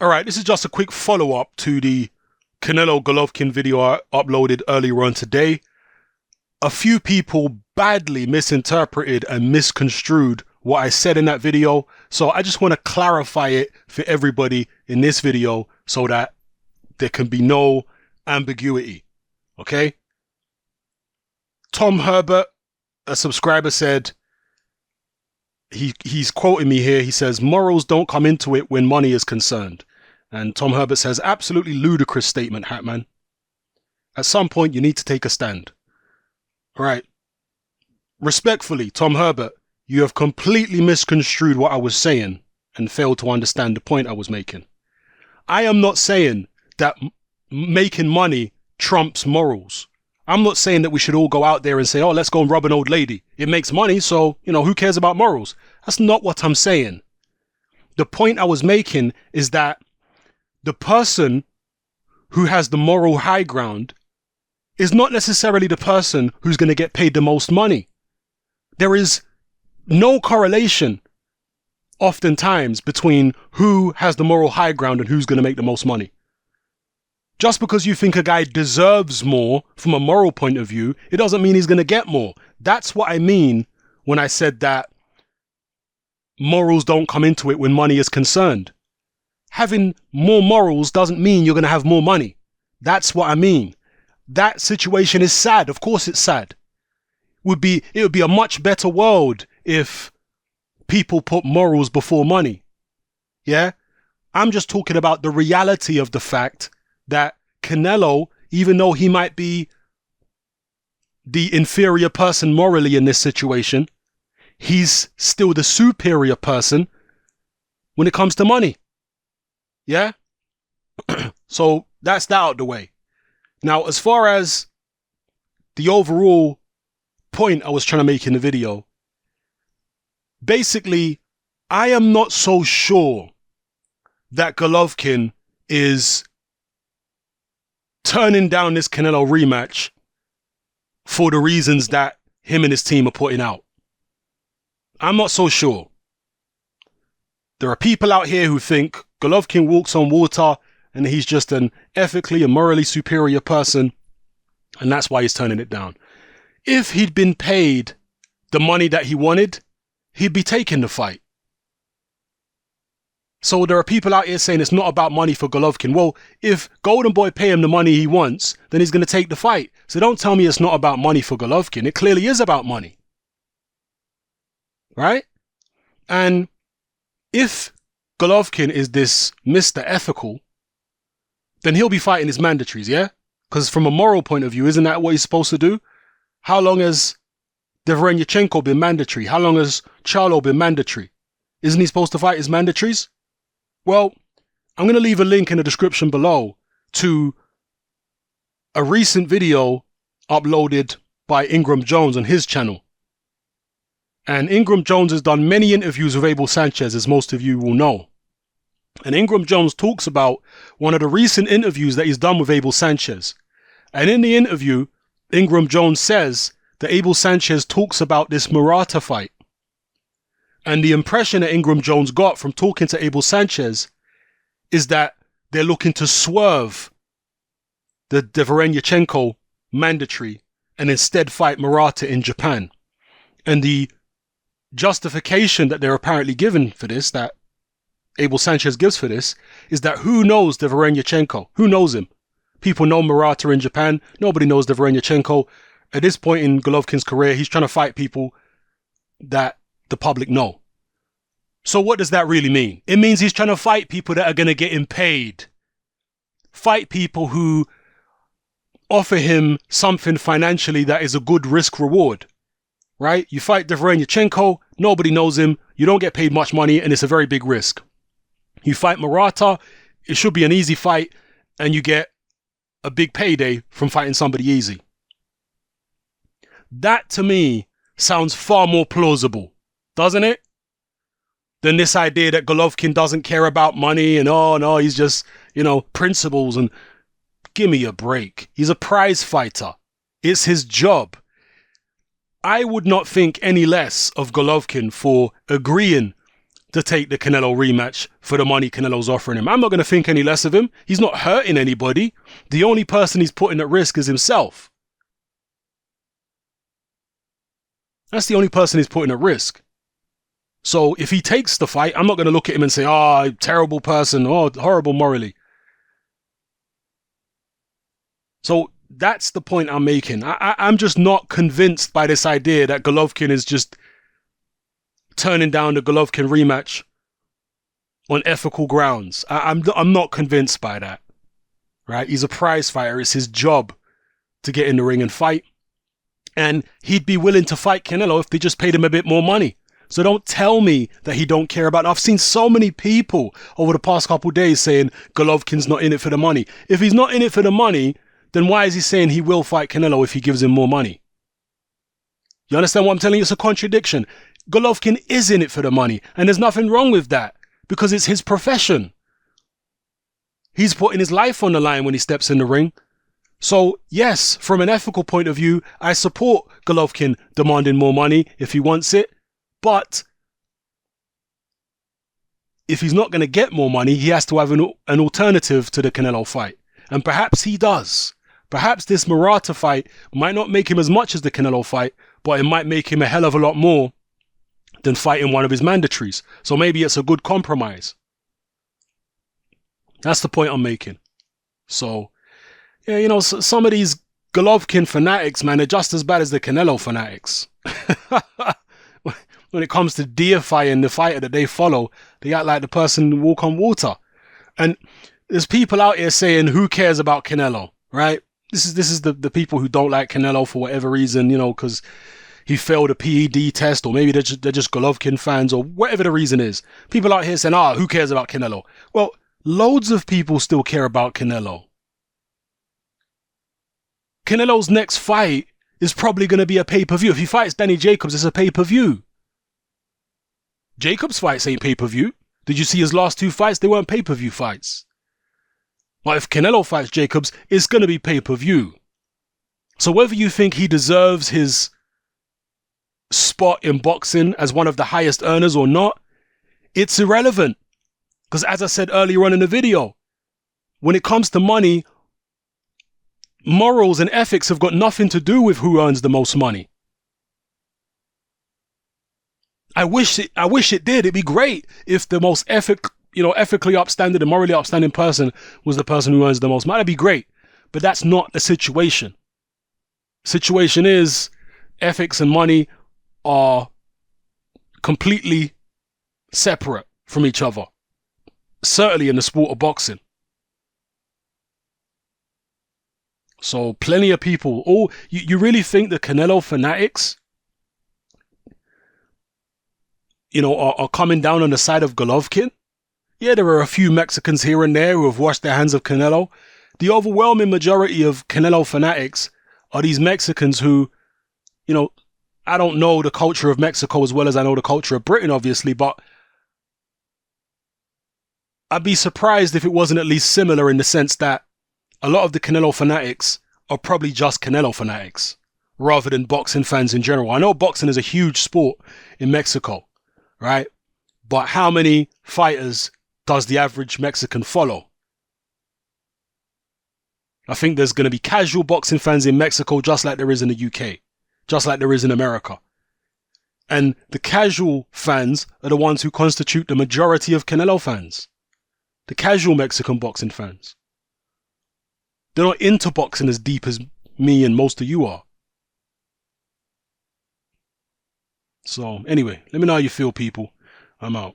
Alright, this is just a quick follow-up to the Canelo Golovkin video I uploaded earlier on today. A few people badly misinterpreted and misconstrued what I said in that video, so I just want to clarify it for everybody in this video so that there can be no ambiguity, okay? Tom Herbert, a subscriber, said, he's quoting me here, he says, morals don't come into it when money is concerned. And Tom Herbert says, absolutely ludicrous statement, Hatman. At some point, you need to take a stand. All right. Respectfully, Tom Herbert, you have completely misconstrued what I was saying and failed to understand the point I was making. I am not saying that making money trumps morals. I'm not saying that we should all go out there and say, oh, let's go and rob an old lady. It makes money, so, who cares about morals? That's not what I'm saying. The point I was making is that the person who has the moral high ground is not necessarily the person who's going to get paid the most money. There is no correlation oftentimes between who has the moral high ground and who's going to make the most money. Just because you think a guy deserves more from a moral point of view, it doesn't mean he's going to get more. That's what I mean when I said that morals don't come into it when money is concerned. Having more morals doesn't mean you're going to have more money. That's what I mean. That situation is sad. Of course it's sad. It would be a much better world if people put morals before money. Yeah? I'm just talking about the reality of the fact that Canelo, even though he might be the inferior person morally in this situation, he's still the superior person when it comes to money. Yeah? So that's that out of the way. Now, as far as the overall point I was trying to make in the video, basically, I am not so sure that Golovkin is turning down this Canelo rematch for the reasons that him and his team are putting out. I'm not so sure. There are people out here who think Golovkin walks on water and he's just an ethically and morally superior person, and that's why he's turning it down. If he'd been paid the money that he wanted, he'd be taking the fight. So there are people out here saying it's not about money for Golovkin. Well, if Golden Boy pay him the money he wants, then he's going to take the fight. So don't tell me it's not about money for Golovkin. It clearly is about money. Right? And if Golovkin is this Mr. Ethical, then he'll be fighting his mandatories, yeah? Because from a moral point of view, isn't that what he's supposed to do? How long has Deverenyachenko been mandatory? How long has Charlo been mandatory? Isn't he supposed to fight his mandatories? Well, I'm going to leave a link in the description below to a recent video uploaded by Ingram Jones on his channel. And Ingram Jones has done many interviews with Abel Sanchez, as most of you will know. And Ingram Jones talks about one of the recent interviews that he's done with Abel Sanchez. And in the interview, Ingram Jones says that Abel Sanchez talks about this Murata fight. And the impression that Ingram Jones got from talking to Abel Sanchez is that they're looking to swerve the Deverenyachenko mandatory and instead fight Murata in Japan. And the justification that they're apparently given for this, that Abel Sanchez gives for this, is that who knows Deverenyachenko? Who knows him? People know Murata in Japan. Nobody knows Deverenyachenko. At this point in Golovkin's career, he's trying to fight people that the public know. So what does that really mean? It means he's trying to fight people that are going to get him paid. Fight people who offer him something financially that is a good risk reward. Right? You fight Deverenyachenko, nobody knows him, you don't get paid much money, and it's a very big risk. You fight Murata, it should be an easy fight, and you get a big payday from fighting somebody easy. That, to me, sounds far more plausible, doesn't it? Than this idea that Golovkin doesn't care about money, and oh no, he's just, principles, and give me a break. He's a prize fighter. It's his job. I would not think any less of Golovkin for agreeing to take the Canelo rematch for the money Canelo's offering him. I'm not going to think any less of him. He's not hurting anybody. The only person he's putting at risk is himself. That's the only person he's putting at risk. So if he takes the fight, I'm not going to look at him and say, oh, terrible person, oh, horrible morally. So that's the point I'm making. I'm just not convinced by this idea that Golovkin is just turning down the Golovkin rematch on ethical grounds. I'm not convinced by that. Right? He's a prize fighter. It's his job to get in the ring and fight. And he'd be willing to fight Canelo if they just paid him a bit more money. So don't tell me that he don't care about it. I've seen so many people over the past couple of days saying Golovkin's not in it for the money. If he's not in it for the money, then why is he saying he will fight Canelo if he gives him more money? You understand what I'm telling you? It's a contradiction. Golovkin is in it for the money, and there's nothing wrong with that because it's his profession. He's putting his life on the line when he steps in the ring. So yes, from an ethical point of view, I support Golovkin demanding more money if he wants it. But if he's not going to get more money, he has to have an alternative to the Canelo fight. And perhaps he does. Perhaps this Murata fight might not make him as much as the Canelo fight, but it might make him a hell of a lot more than fighting one of his mandatories. So maybe it's a good compromise. That's the point I'm making. So, yeah, you know, some of these Golovkin fanatics, man, they're just as bad as the Canelo fanatics. When it comes to deifying the fighter that they follow, they act like the person walk on water. And there's people out here saying, who cares about Canelo, right? This is the people who don't like Canelo for whatever reason, you know, because he failed a PED test, or maybe they're just Golovkin fans, or whatever the reason is. People out here saying, who cares about Canelo? Well, loads of people still care about Canelo. Canelo's next fight is probably going to be a pay-per-view. If he fights Danny Jacobs, it's a pay-per-view. Jacobs' fights ain't pay-per-view. Did you see his last two fights? They weren't pay-per-view fights. But if Canelo fights Jacobs, it's going to be pay-per-view. So whether you think he deserves his spot in boxing as one of the highest earners or not, it's irrelevant. Because as I said earlier on in the video, when it comes to money, morals and ethics have got nothing to do with who earns the most money. I wish it did. It'd be great if the most ethically upstanding and morally upstanding person was the person who earns the most money. That'd be great. But that's not the situation. Situation is ethics and money are completely separate from each other. Certainly in the sport of boxing. So plenty of people, you really think the Canelo fanatics, you know, are coming down on the side of Golovkin? Yeah, there are a few Mexicans here and there who have washed their hands of Canelo. The overwhelming majority of Canelo fanatics are these Mexicans who, you know, I don't know the culture of Mexico as well as I know the culture of Britain, obviously, but I'd be surprised if it wasn't at least similar in the sense that a lot of the Canelo fanatics are probably just Canelo fanatics rather than boxing fans in general. I know boxing is a huge sport in Mexico, right? But how many fighters does the average Mexican follow? I think there's going to be casual boxing fans in Mexico just like there is in the UK, just like there is in America. And the casual fans are the ones who constitute the majority of Canelo fans. The casual Mexican boxing fans. They're not into boxing as deep as me and most of you are. So anyway, let me know how you feel, people. I'm out.